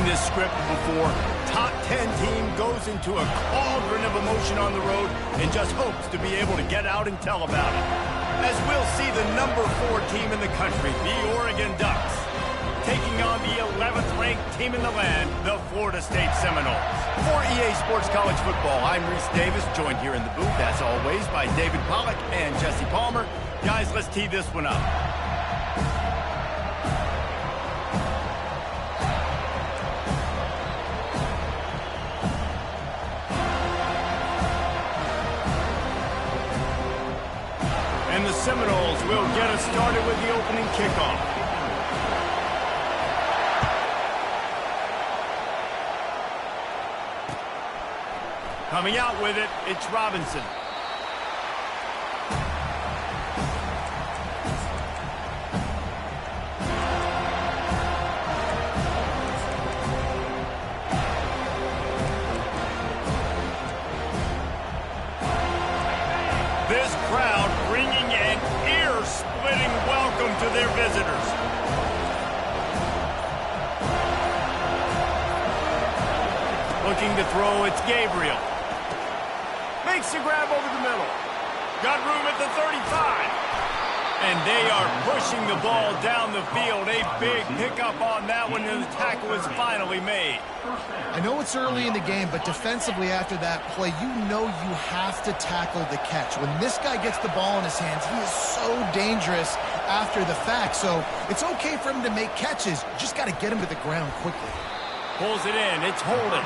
this script before. Top 10 team goes into a cauldron of emotion on the road and just hopes to be able to get out and tell about it. As we'll see the number 4 team in the country, the Oregon Ducks, taking on the 11th-ranked team in the land, the Florida State Seminoles. For EA Sports College Football, I'm Reese Davis, joined here in the booth, as always, by David Pollack and Jesse Palmer. Guys, let's tee this one up. And the Seminoles will get us started with the opening kickoff. Coming out with it, it's Robinson. This crowd bringing an ear-splitting welcome to their visitors. Looking to throw, it's Gabriel. Makes the grab over the middle. Got room at the 35. And they are pushing the ball down the field. A big pickup on that one, and the tackle is finally made. I know it's early in the game, but defensively after that play, you know you have to tackle the catch. When this guy gets the ball in his hands, he is so dangerous after the fact. So it's okay for him to make catches. You just got to get him to the ground quickly. Pulls it in. It's Holden.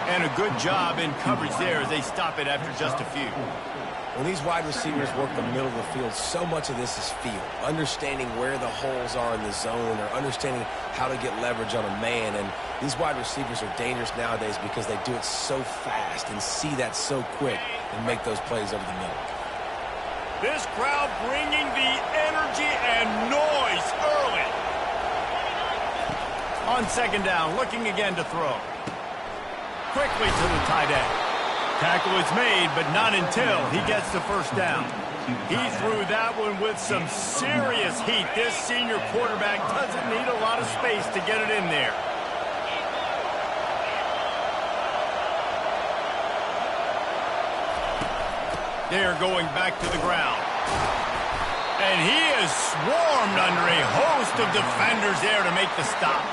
And a good job in coverage there as they stop it after just a few. When these wide receivers work the middle of the field, so much of this is feel. Understanding where the holes are in the zone, or understanding how to get leverage on a man. And these wide receivers are dangerous nowadays because they do it so fast and see that so quick and make those plays over the middle. This crowd bringing the energy and noise early. On second down, looking again to throw. Quickly to the tight end. Tackle is made, but not until he gets the first down. He threw that one with some serious heat. This senior quarterback doesn't need a lot of space to get it in there. They're going back to the ground. And he is swarmed under a host of defenders there to make the stop.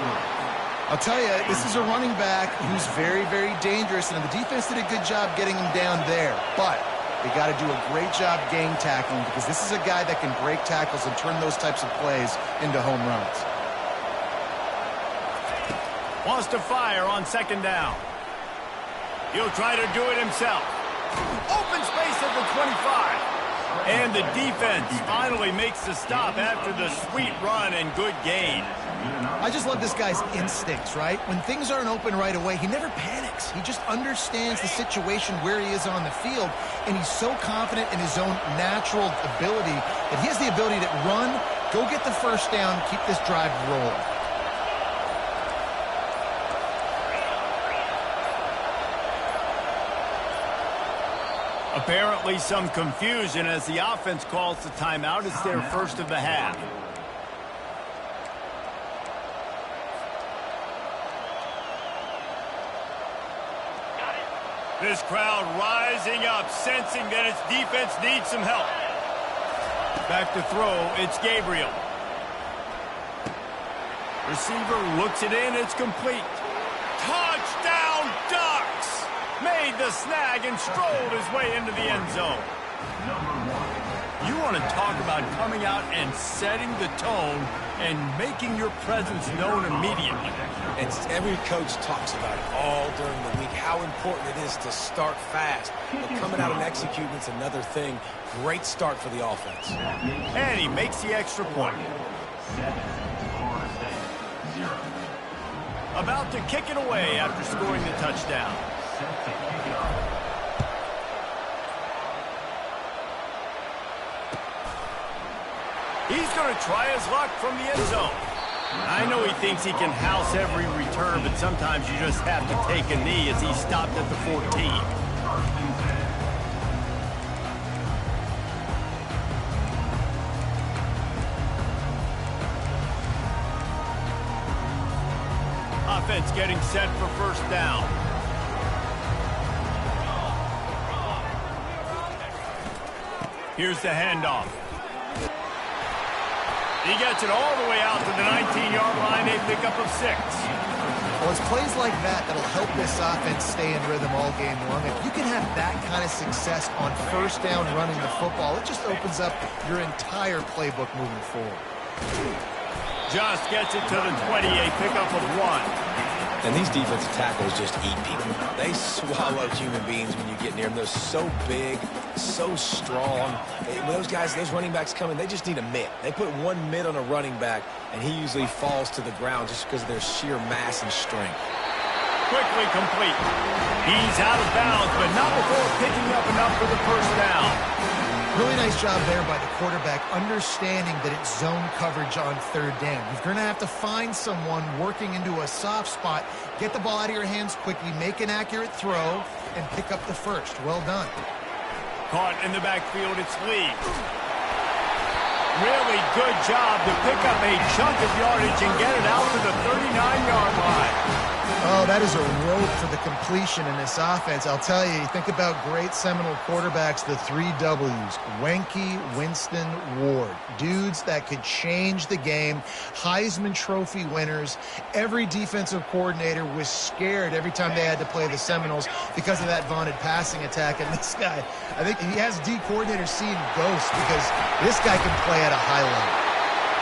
I'll tell you, this is a running back who's very, very dangerous, and the defense did a good job getting him down there. But they got to do a great job gang tackling, because this is a guy that can break tackles and turn those types of plays into home runs. Wants to fire on second down. He'll try to do it himself. Open space at the 25. And the defense finally makes the stop after the sweet run and good gain. I just love this guy's instincts, right? When things aren't open right away, he never panics. He just understands the situation where he is on the field, and he's so confident in his own natural ability that he has the ability to run, go get the first down, keep this drive rolling. Apparently some confusion as the offense calls the timeout. It's their first of the half. This crowd rising up, sensing that its defense needs some help. Back to throw, it's Gabriel. Receiver looks it in, it's complete. Touchdown Ducks! Made the snag and strolled his way into the end zone. You want to talk about coming out and setting the tone and making your presence known immediately. And every coach talks about it all during the week, how important it is to start fast. But coming out and executing is another thing. Great start for the offense. And he makes the extra point. About to kick it away after scoring the touchdown. He's going to try his luck from the end zone. I know he thinks he can house every return, but sometimes you just have to take a knee as he stopped at the 14. offense getting set for first down. Here's the handoff. He gets it all the way out to the 19-yard line, a pickup of 6. Well, it's plays like that that'll help this offense stay in rhythm all game long. If you can have that kind of success on first down running the football, it just opens up your entire playbook moving forward. Just gets it to the 20, a pickup of 1. And these defensive tackles just eat people. They swallow human beings when you get near them. They're so big, so strong. When those guys, those running backs come in, they just need a mitt. They put one mitt on a running back, and he usually falls to the ground just because of their sheer mass and strength. Quickly complete. He's out of bounds, but not before picking up enough for the first down. Really nice job there by the quarterback, understanding that it's zone coverage on third down. You're going to have to find someone working into a soft spot, get the ball out of your hands quickly, make an accurate throw, and pick up the first. Well done. Caught in the backfield, it's Lee. Really good job to pick up a chunk of yardage and get it out to the 39-yard line. Oh, that is a rope for the completion in this offense. I'll tell you, think about great Seminole quarterbacks, the 3 W's, Wenke, Winston, Ward. Dudes that could change the game, Heisman Trophy winners. Every defensive coordinator was scared every time they had to play the Seminoles because of that vaunted passing attack. And this guy, I think he has D coordinators seeing ghosts because this guy can play at a high level.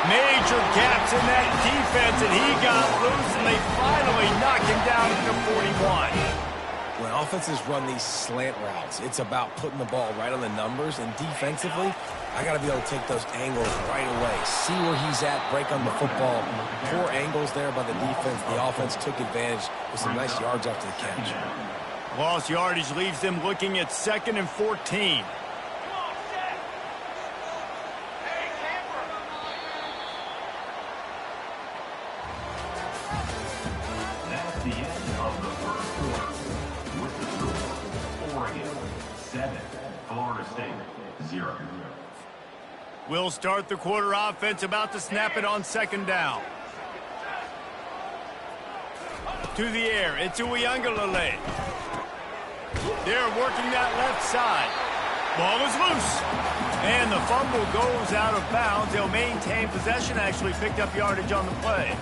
Major gaps in that defense, and he got loose, and they finally knocked him down at the 41. When offenses run these slant routes, it's about putting the ball right on the numbers, and defensively, I got to be able to take those angles right away. See where he's at, break on the football. Poor angles there by the defense. The offense took advantage with some nice yards after the catch. Lost yardage leaves them looking at 2nd and 14. The end of the first quarter with the score, Oregon 7, Florida State 0. We'll start the quarter offense, about to snap it on 2nd down. To the air, it's Uiagalelei. They're working that left side. Ball is loose. And the fumble goes out of bounds. They'll maintain possession, actually picked up yardage on the play.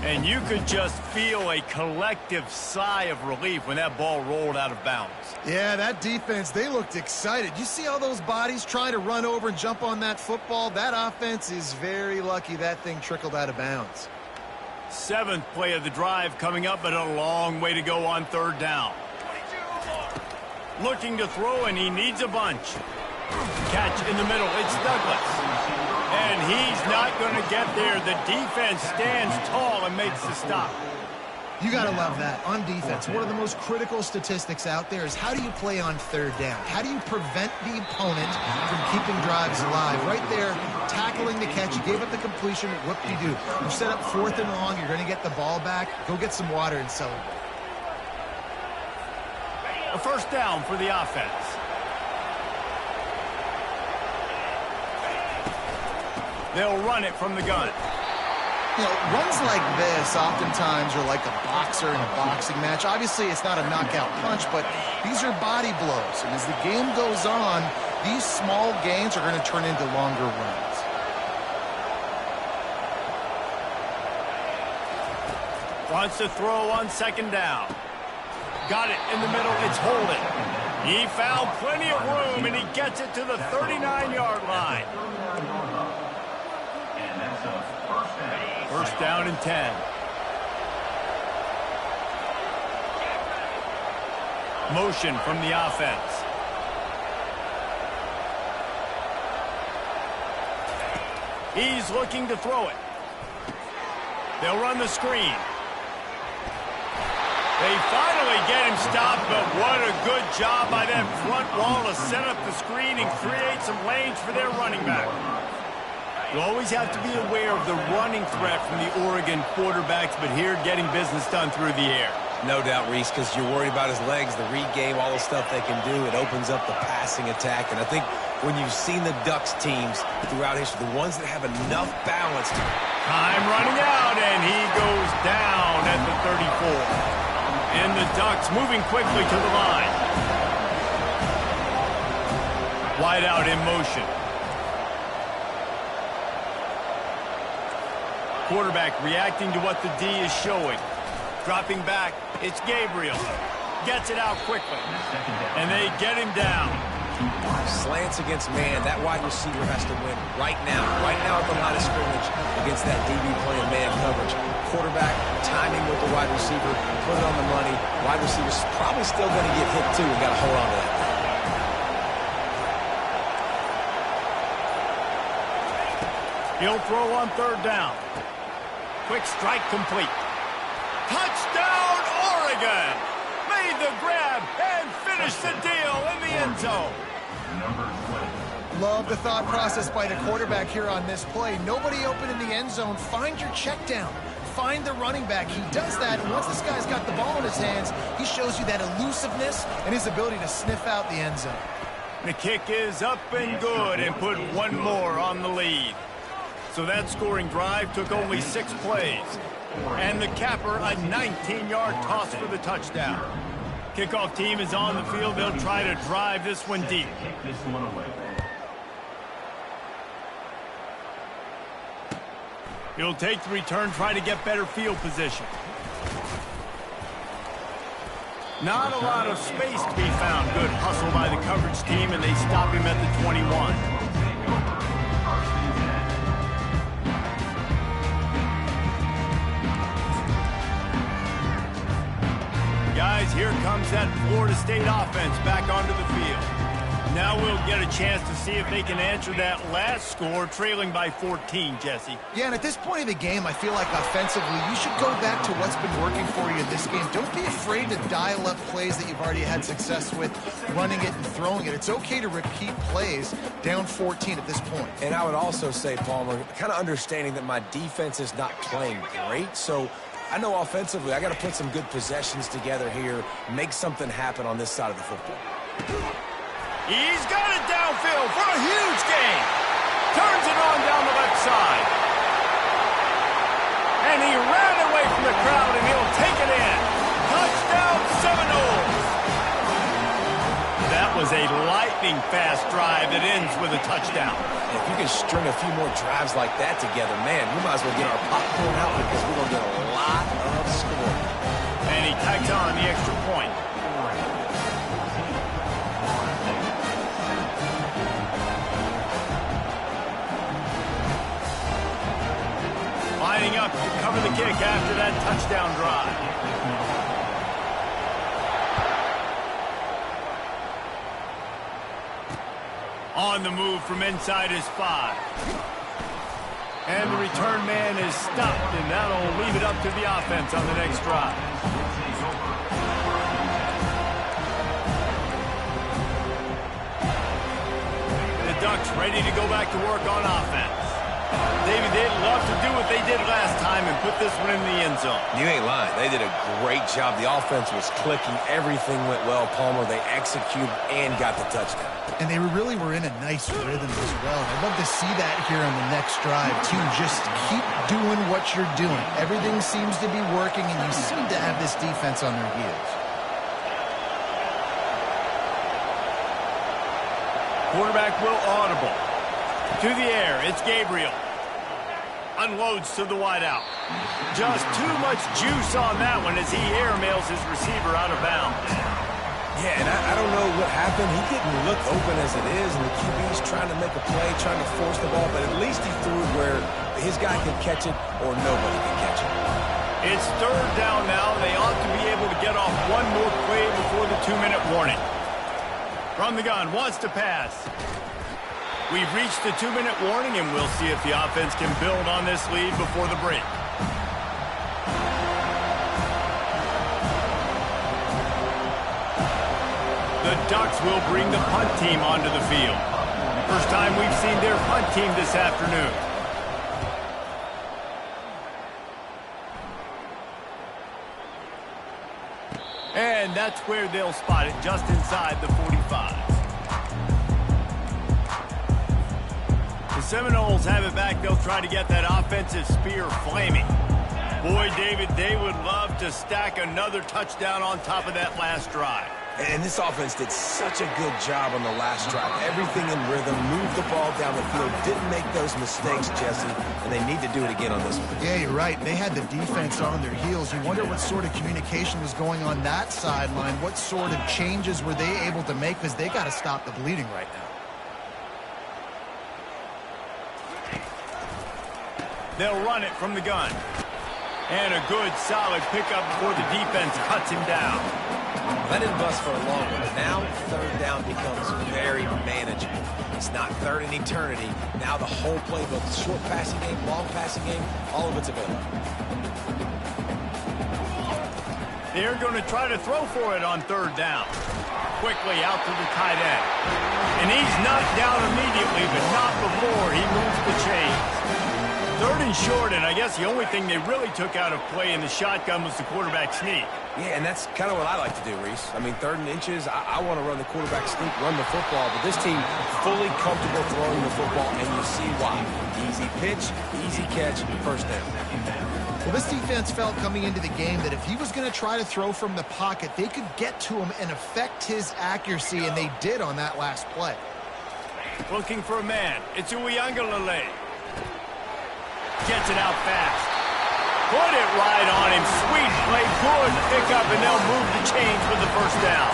And you could just feel a collective sigh of relief when that ball rolled out of bounds. Yeah, that defense, they looked excited. You see all those bodies trying to run over and jump on that football? That offense is very lucky that thing trickled out of bounds. 7th play of the drive coming up, but a long way to go on 3rd down. Looking to throw, and he needs a bunch. Catch in the middle, it's Douglas. And he's not going to get there. The defense stands tall and makes the stop. You got to love that. On defense, one of the most critical statistics out there is how do you play on 3rd down? How do you prevent the opponent from keeping drives alive? Right there, tackling the catch. You gave up the completion. What do? You set up 4th and long. You're going to get the ball back. Go get some water and celebrate. A first down for the offense. They'll run it from the gun. You know, runs like this oftentimes are like a boxer in a boxing match. Obviously, it's not a knockout punch, but these are body blows. And as the game goes on, these small gains are going to turn into longer runs. Wants to throw on 2nd down. Got it in the middle. It's Holden. He found plenty of room, and he gets it to the 39-yard line. First down and 10. Motion from the offense. He's looking to throw it. They'll run the screen. They finally get him stopped, but what a good job by that front wall to set up the screen and create some lanes for their running back. You always have to be aware of the running threat from the Oregon quarterbacks, but here getting business done through the air. No doubt, Reese, because you're worried about his legs, the read game, all the stuff they can do. It opens up the passing attack. And I think when you've seen the Ducks teams throughout history, the ones that have enough balance. Time running out, and he goes down at the 34. And the Ducks moving quickly to the line. Wide out in motion. Quarterback reacting to what the D is showing. Dropping back, it's Gabriel. Gets it out quickly. And they get him down. Slants against man. That wide receiver has to win right now. Right now at the line of scrimmage against that DB playing man coverage. Quarterback timing with the wide receiver. Put it on the money. Wide receiver's probably still going to get hit too. We got to hold on to that. He'll throw on third down. Quick strike complete. Touchdown, Oregon! Made the grab and finished the deal in the end zone. Love the thought process by the quarterback here on this play. Nobody open in the end zone. Find your check down. Find the running back. He does that, and once this guy's got the ball in his hands, he shows you that elusiveness and his ability to sniff out the end zone. The kick is up and good and put one more on the lead. So that scoring drive took only 6 plays. And the capper, a 19-yard toss for the touchdown. Kickoff team is on the field. They'll try to drive this one deep. He'll take the return, try to get better field position. Not a lot of space to be found. Good hustle by the coverage team, and they stop him at the 21. Guys, here comes that Florida State offense back onto the field. Now we'll get a chance to see if they can answer that last score, trailing by 14, Jesse. Yeah, and at this point of the game, I feel like offensively, you should go back to what's been working for you in this game. Don't be afraid to dial up plays that you've already had success with, running it and throwing it. It's okay to repeat plays down 14 at this point. And I would also say, Palmer, kind of understanding that my defense is not playing great, so I know offensively I got to put some good possessions together here, make something happen on this side of the football. He's got it downfield for a huge gain. Turns it on down the left side. And he ran away from the crowd, and he'll take it in. Touchdown, Seminoles. That was a lightning-fast drive that ends with a touchdown. If you can string a few more drives like that together, man, we might as well get our popcorn out because we're going to get a lot of score. And he tacks on the extra point. Lining up to cover the kick after that touchdown drive. On the move from inside his 5. And the return man is stopped, and that'll leave it up to the offense on the next drive. The Ducks ready to go back to work on offense. David, they'd love to do what they did last time and put this one in the end zone. You ain't lying. They did a great job. The offense was clicking. Everything went well, Palmer. They executed and got the touchdown. And they really were in a nice rhythm as well. I'd love to see that here on the next drive, too. Just keep doing what you're doing. Everything seems to be working, and you seem to have this defense on their heels. Quarterback will audible. To the air, it's Gabriel. Unloads to the wideout. Just too much juice on that one as he airmails his receiver out of bounds. Yeah, and I don't know what happened. He didn't look open as it is, and the QB's trying to make a play, trying to force the ball, but at least he threw it where his guy can catch it or nobody can catch it. It's third down now. They ought to be able to get off one more play before the 2-minute warning. From the gun, wants to pass. We've reached the 2-minute warning, and we'll see if the offense can build on this lead before the break. The Ducks will bring the punt team onto the field. First time we've seen their punt team this afternoon. And that's where they'll spot it, just inside the 45. The Seminoles have it back. They'll try to get that offensive spear flaming. Boy, David, they would love to stack another touchdown on top of that last drive. And this offense did such a good job on the last drive. Everything in rhythm, moved the ball down the field, didn't make those mistakes, Jesse, and they need to do it again on this one. Yeah, you're right. They had the defense on their heels. You wonder what sort of communication was going on that sideline. What sort of changes were they able to make, because they got to stop the bleeding right now. They'll run it from the gun. And a good, solid pickup before the defense cuts him down. That didn't bust for a long one. Now, third down becomes very manageable. It's not third in eternity. Now the whole playbook, short passing game, long passing game, all of it's available. They're going to try to throw for it on third down. Quickly out to the tight end. And he's knocked down immediately, but not before he moves the chains. Third and short, and I guess the only thing they really took out of play in the shotgun was the quarterback sneak. Yeah, and that's kind of what I like to do, Reese. I mean, third and inches, I want to run the quarterback sneak, run the football, but this team fully comfortable throwing the football, and you see why. Easy pitch, easy catch, first down. Well, this defense felt coming into the game that if he was going to try to throw from the pocket, they could get to him and affect his accuracy, and they did on that last play. Looking for a man. It's Uiagalelei. Gets it out fast. Put it right on him. Sweet play. Good pickup, and they'll move the chains with the first down.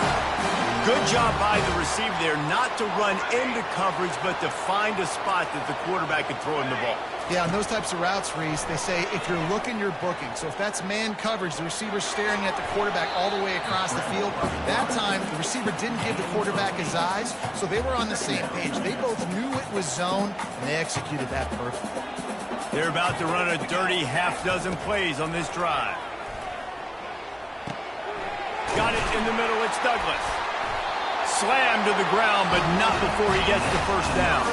Good job by the receiver there not to run into coverage, but to find a spot that the quarterback could throw him the ball. Yeah, on those types of routes, Reese, they say if you're looking, you're booking. So if that's man coverage, the receiver's staring at the quarterback all the way across the field. That time, the receiver didn't give the quarterback his eyes, so they were on the same page. They both knew it was zone, and they executed that perfectly. They're about to run a dirty half-dozen plays on this drive. Got it in the middle. It's Douglas. Slammed to the ground, but not before he gets the first down.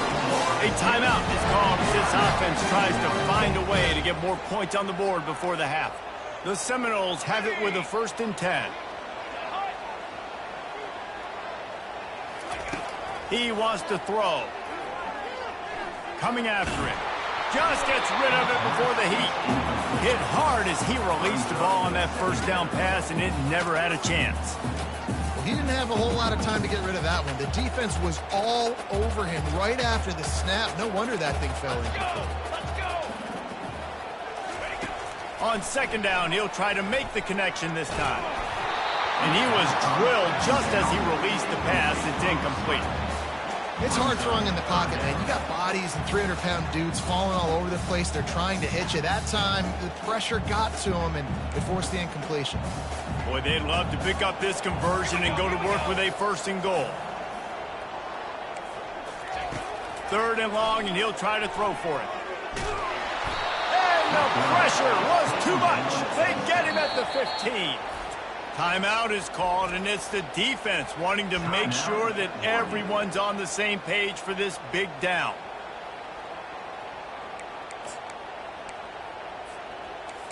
A timeout is called as this offense tries to find a way to get more points on the board before the half. The Seminoles have it with a 1st and 10. He wants to throw. Coming after it. Just gets rid of it before the heat. Hit hard as he released the ball on that first down pass, and it never had a chance. Well, he didn't have a whole lot of time to get rid of that one. The defense was all over him right after the snap. No wonder that thing fell in. On second down, he'll try to make the connection this time. And he was drilled just as he released the pass. It's incomplete. It's hard throwing in the pocket, man. You got bodies and 300-pound dudes falling all over the place. They're trying to hit you. That time, the pressure got to him, and it forced the incompletion. Boy, they'd love to pick up this conversion and go to work with a 1st and goal. 3rd and long, and he'll try to throw for it. And the pressure was too much. They get him at the 15. Timeout is called, and it's the defense wanting to make sure that everyone's on the same page for this big down.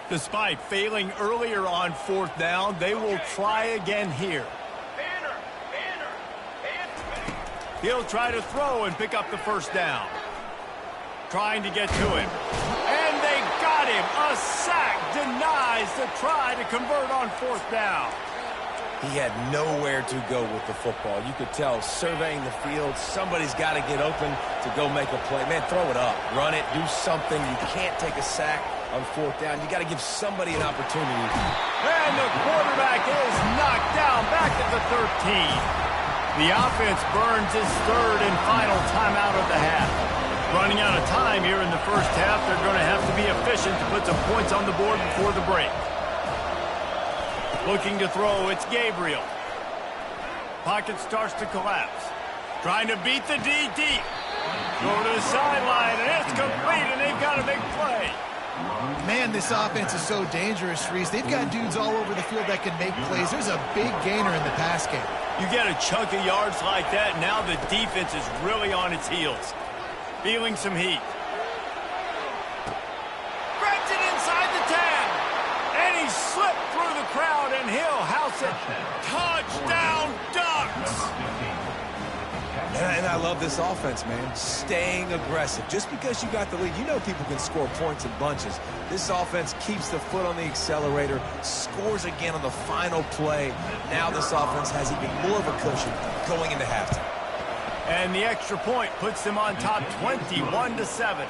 Despite failing earlier on 4th down, they will try again here. He'll try to throw and pick up the first down. Trying to get to him. And they got him. A sack denies the try to convert on 4th down. He had nowhere to go with the football. You could tell, surveying the field, somebody's got to get open to go make a play. Man, throw it up. Run it. Do something. You can't take a sack on 4th down. You got to give somebody an opportunity. And the quarterback is knocked down back at the 13. The offense burns its 3rd and final timeout of the half. Running out of time here in the first half, they're going to have to be efficient to put some points on the board before the break. Looking to throw, it's Gabriel. Pocket starts to collapse. Trying to beat the D deep. Go to the sideline, and it's complete, and they've got a big play. Man, this offense is so dangerous, Reese. They've got dudes all over the field that can make plays. There's a big gainer in the pass game. You get a chunk of yards like that, now the defense is really on its heels. Feeling some heat. Grabs it inside the 10. And he slipped through the crowd, and he'll house it. Touchdown, Ducks! And I love of this offense, man. Staying aggressive. Just because you got the lead, you know people can score points in bunches. This offense keeps the foot on the accelerator, scores again on the final play. Now this offense has even more of a cushion going into halftime. And the extra point puts them on top 21-7.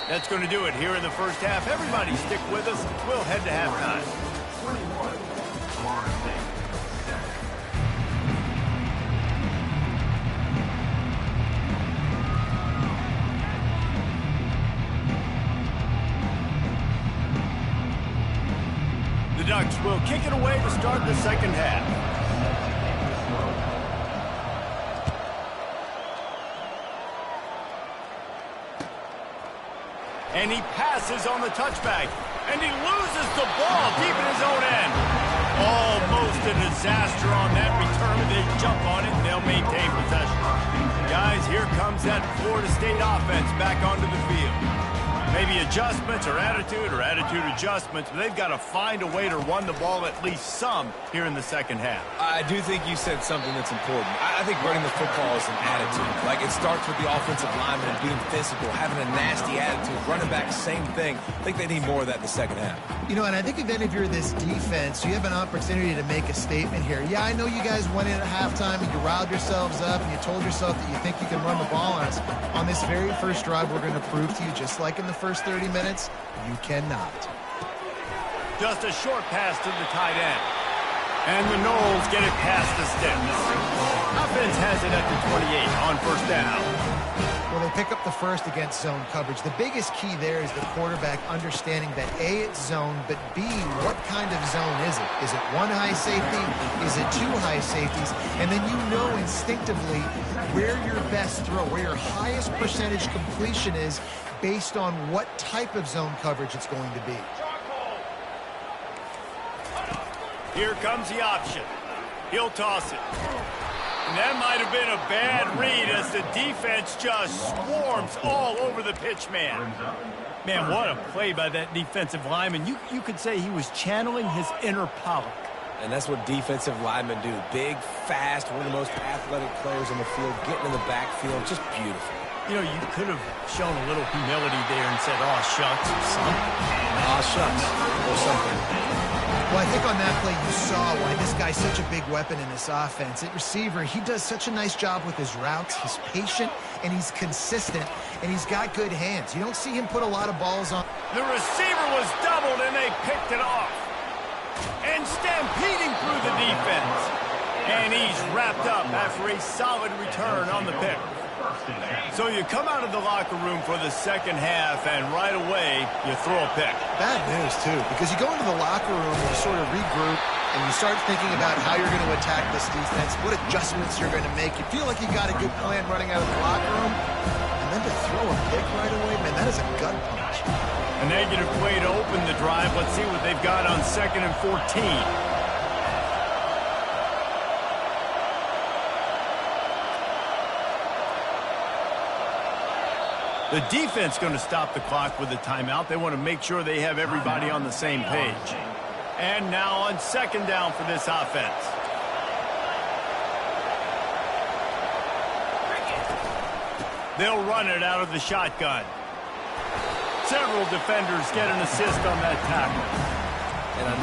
That's going to do it here in the first half. Everybody stick with us. We'll head to halftime. 21, Florida State. The Ducks will kick it away to start the second half. And he passes on the touchback. And he loses the ball deep in his own end. Almost a disaster on that return. They jump on it and they'll maintain possession. Guys, here comes that Florida State offense back onto the field. Maybe adjustments or attitude adjustments, but they've got to find a way to run the ball at least some here in the second half. I do think you said something that's important. I think running the football is an attitude. Like, it starts with the offensive lineman and being physical, having a nasty attitude. Running back, same thing. I think they need more of that in the second half. You know, and I think even if you're this defense, you have an opportunity to make a statement here. Yeah, I know you guys went in at halftime and you riled yourselves up and you told yourself that you think you can run the ball on us. On this very first drive, we're going to prove to you, just like in the first 30 minutes, you cannot. Just a short pass to the tight end. And the Noles get it past the sticks. Offense has it at the 28 on first down. Well, they pick up the first against zone coverage. The biggest key there is the quarterback understanding that A, it's zone, but B, what kind of zone is it? Is it one high safety? Is it two high safeties? And then you know instinctively where your best throw, where your highest percentage completion is based on what type of zone coverage it's going to be. Here comes the option. He'll toss it. And that might have been a bad read as the defense just swarms all over the pitch man. Man, what a play by that defensive lineman. You could say he was channeling his inner Pollock. And that's what defensive linemen do. Big, fast, one of the most athletic players on the field, getting in the backfield, just beautiful. You know, you could have shown a little humility there and said, "Aw, shucks," or something. Aw, shucks, or something. Well, I think on that play you saw why this guy's such a big weapon in this offense. At receiver, he does such a nice job with his routes. He's patient, and he's consistent, and he's got good hands. You don't see him put a lot of balls on. The receiver was doubled, and they picked it off. And stampeding through the defense. And he's wrapped up after a solid return on the pick. So you come out of the locker room for the second half, and right away, you throw a pick. Bad news, too, because you go into the locker room and you sort of regroup, and you start thinking about how you're going to attack this defense, what adjustments you're going to make. You feel like you got a good plan running out of the locker room, and then to throw a pick right away, man, that is a gut punch. A negative play to open the drive. Let's see what they've got on 2nd and 14. The defense going to stop the clock with a timeout. They want to make sure they have everybody on the same page. And now on 2nd down for this offense. They'll run it out of the shotgun. Several defenders get an assist on that tackle. And I know